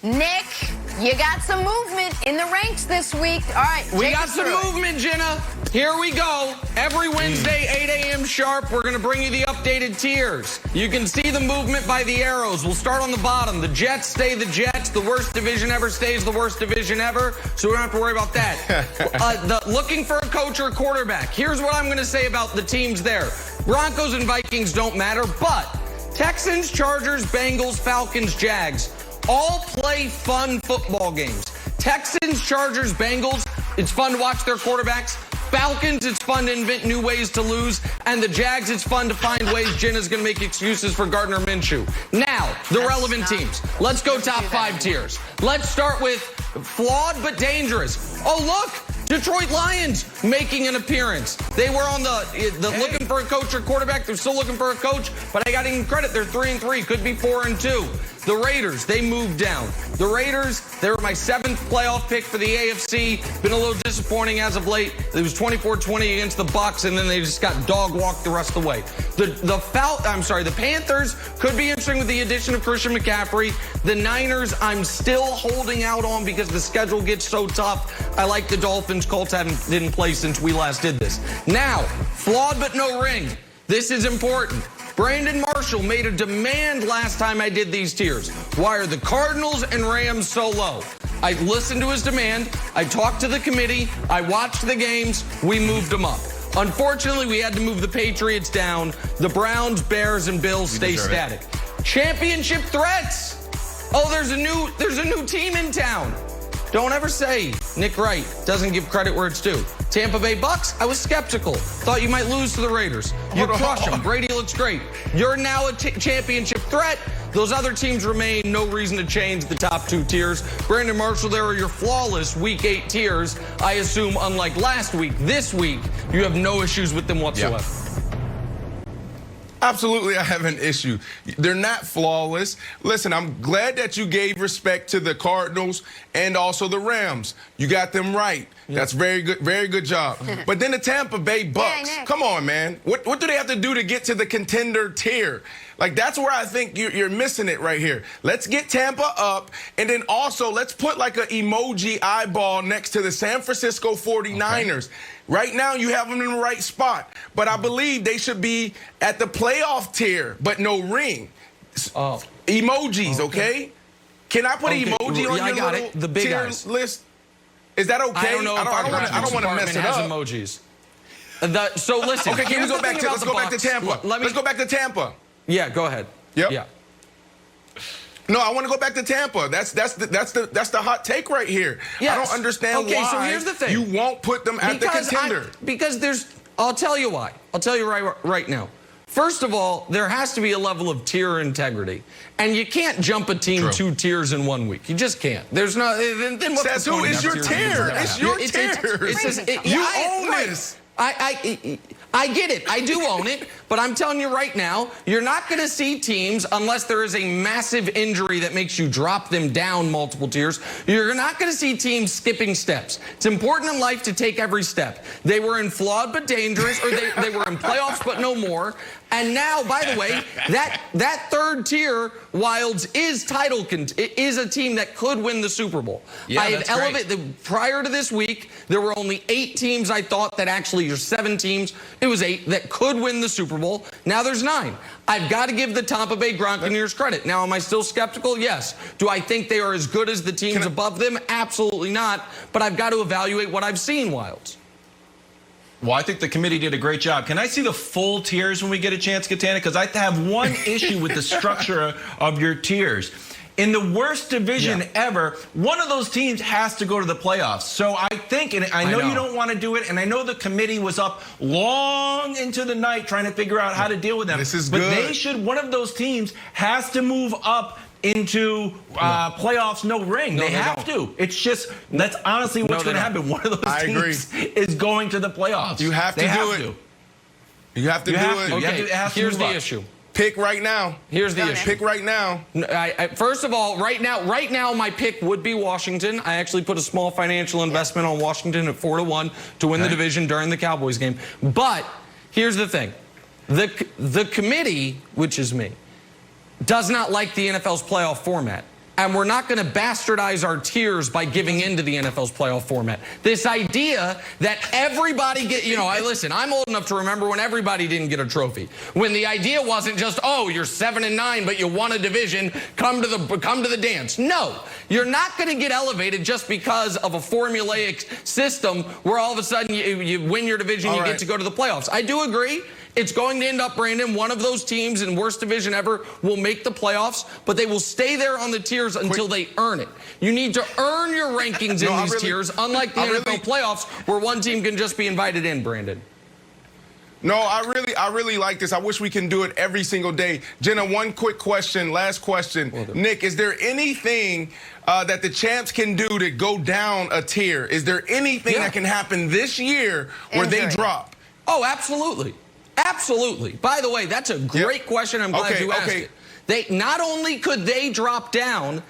Nick, you got some movement in the ranks this week. All right, we got some movement, Jenna. Here we go. Every Wednesday, 8 a.m. sharp, we're going to bring you the updated tiers. You can see the movement by the arrows. We'll start on the bottom. The Jets stay the Jets. The worst division ever stays the worst division ever, so we don't have to worry about that. Looking for a coach or a quarterback. Here's what I'm going to say about the teams there. Broncos and Vikings don't matter, but Texans, Chargers, Bengals, Falcons, Jags all play fun football games. Texans, Chargers, Bengals, it's fun to watch their quarterbacks. Falcons, it's fun to invent new ways to lose. And the Jags, it's fun to find ways Jenna's going to make excuses for Gardner Minshew. Now, the relevant teams. Let's go top 5 tiers. Let's start with flawed but dangerous. Oh, look, Detroit Lions making an appearance. They were on the looking for a coach or quarterback. They're still looking for a coach, but I got to give them credit. They're 3-3, could be 4-2. The Raiders, they moved down. The Raiders, they were my 7th playoff pick for the AFC. Been a little disappointing as of late. It was 24-20 against the Bucs, and then they just got dog walked the rest of the way. The Panthers could be interesting with the addition of Christian McCaffrey. The Niners, I'm still holding out on because the schedule gets so tough. I like the Dolphins. Colts didn't play since we last did this. Now, flawed but no ring. This is important. Brandon Marshall made a demand last time I did these tiers. Why are the Cardinals and Rams so low? I listened to his demand. I talked to the committee. I watched the games. We moved them up. Unfortunately, we had to move the Patriots down. The Browns, Bears, and Bills stay static. Championship threats. Oh, there's a new team in town. Don't ever say Nick Wright doesn't give credit where it's due. Tampa Bay Bucks, I was skeptical. Thought you might lose to the Raiders. You crush them. Brady looks great. You're now a championship threat. Those other teams remain. No reason to change the top 2 tiers. Brandon Marshall, there are your flawless Week 8 tiers. I assume, unlike last week, this week, you have no issues with them whatsoever. Yep. Absolutely, I have an issue. They're not flawless. Listen, I'm glad that you gave respect to the Cardinals and also the Rams. You got them right. Yep. That's very good job. But then the Tampa Bay Bucks, come on, man. What do they have to do to get to the contender tier? Like, that's where I think you're missing it right here. Let's get Tampa up, and then also let's put like an emoji eyeball next to the San Francisco 49ers. Okay. Right now, you have them in the right spot, but I believe they should be at the playoff tier, but no ring. Emojis, okay? Can I put an emoji on your little tier list? Is that okay? I don't know. I don't want to mess it up. Emojis. So listen. Okay, can we go back to? Let's go back to Tampa. Let's go back to Tampa. Yeah, go ahead. Yep. Yeah. No, I want to go back to Tampa. That's the hot take right here. Yes. I don't understand why so here's the thing. You won't put them at the contender. I'll tell you why. I'll tell you right now. First of all, there has to be a level of tier integrity. And you can't jump a team 2 tiers in 1 week. You just can't. There's no... Then what's the point? It's your tier. It's your tier. You own this. I get it. I do own it. But I'm telling you right now, you're not going to see teams, unless there is a massive injury that makes you drop them down multiple tiers, you're not going to see teams skipping steps. It's important in life to take every step. They were in flawed but dangerous, or they were in playoffs but no more. And now, by the way, that 3rd tier, Wilds, is a team that could win the Super Bowl. Yeah, I have elevated. Prior to this week, there were only 8 teams I thought that actually, or 7 teams, it was 8, that could win the Super Bowl. Now there's 9. I've got to give the Tampa Bay Buccaneers credit. Now, am I still skeptical? Yes. Do I think they are as good as the teams above them? Absolutely not. But I've got to evaluate what I've seen, Wilds. Well, I think the committee did a great job. Can I see the full tiers when we get a chance, Katana? Because I have one issue with the structure of your tiers. In the worst division ever, one of those teams has to go to the playoffs. So I think, and I know you don't want to do it, and I know the committee was up long into the night trying to figure out how to deal with them. This is but good. one of those teams has to move up into playoffs, no ring. They have to. It's just, that's honestly what's going to happen. One of those teams is going to the playoffs. You have to do it. You have to do it. Okay, here's the issue. Pick right now. Here's the issue. Pick right now. First of all, right now, my pick would be Washington. I actually put a small financial investment on Washington at 4-1 to win the division during the Cowboys game. But here's the thing. The committee, which is me, does not like the NFL's playoff format. And we're not going to bastardize our tiers by giving into the NFL's playoff format. This idea that everybody get, listen, I'm old enough to remember when everybody didn't get a trophy. When the idea wasn't just, oh, you're 7-9, but you won a division, come to the dance. No, you're not going to get elevated just because of a formulaic system where all of a sudden you win your division, you get to go to the playoffs. I do agree. It's going to end up, Brandon, one of those teams in worst division ever will make the playoffs, but they will stay there on the tiers until they earn it. You need to earn your rankings in these tiers, unlike the NFL playoffs, where one team can just be invited in, Brandon. No, I really like this. I wish we can do it every single day. Jenna, one quick question, last question. Nick, is there anything that the champs can do to go down a tier? Is there anything that can happen this year where they drop? Oh, absolutely. Absolutely. By the way, that's a great question. I'm glad you asked it. Not only could they drop down,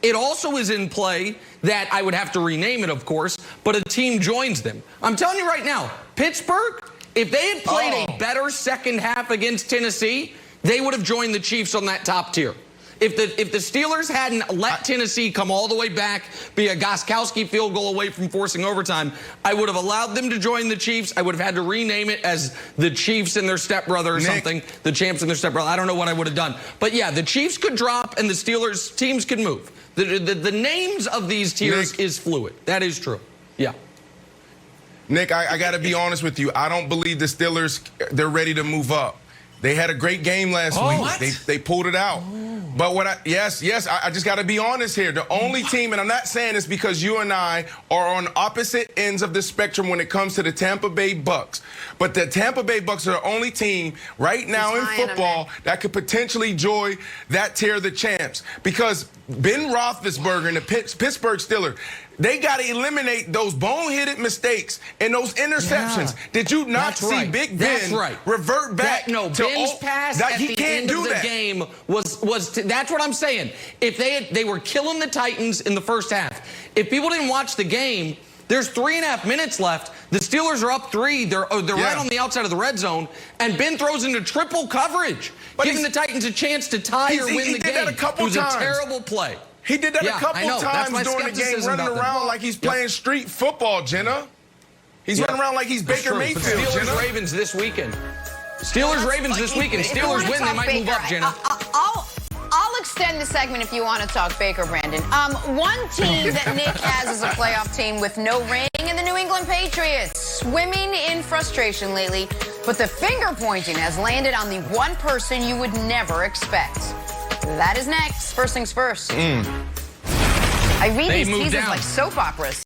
it also is in play that I would have to rename it, of course, but a team joins them. I'm telling you right now, Pittsburgh, if they had played a better second half against Tennessee, they would have joined the Chiefs on that top tier. If the Steelers hadn't let Tennessee come all the way back, be a Gostkowski field goal away from forcing overtime, I would have allowed them to join the Chiefs. I would have had to rename it as the Chiefs and their stepbrother or something. The Champs and their stepbrother. I don't know what I would have done. But yeah, the Chiefs could drop and the Steelers teams could move. The names of these tiers is fluid. That is true. Yeah. Nick, I got to be honest with you. I don't believe the Steelers, they're ready to move up. They had a great game last week. They pulled it out. But I just got to be honest here. The only team, and I'm not saying this because you and I are on opposite ends of the spectrum when it comes to the Tampa Bay Bucks. But the Tampa Bay Bucks are the only team right now in football that could potentially join that tier of the champs. Because Ben Roethlisberger and the Pittsburgh Steelers, they got to eliminate those boneheaded mistakes and those interceptions. Did you not see Big Ben revert back? Ben's pass at the end of the game was that's what I'm saying. If they were killing the Titans in the first half. If people didn't watch the game, there's 3.5 minutes left. The Steelers are up 3. They're right on the outside of the red zone, and Ben throws into triple coverage, giving the Titans a chance to tie or win the game. That a couple times. It was a terrible play. He did that a couple times during the game, running around like he's playing street football, Jenna. He's running around like he's Baker Mayfield, Steelers-Ravens this weekend. Steelers-Ravens this weekend. Steelers win, they might move up, Jenna. I'll extend the segment if you want to talk Baker, Brandon. One team that Nick has as a playoff team with no ring in the New England Patriots. Swimming in frustration lately, but the finger pointing has landed on the one person you would never expect. That is next. First things first. I read these teasers like soap operas.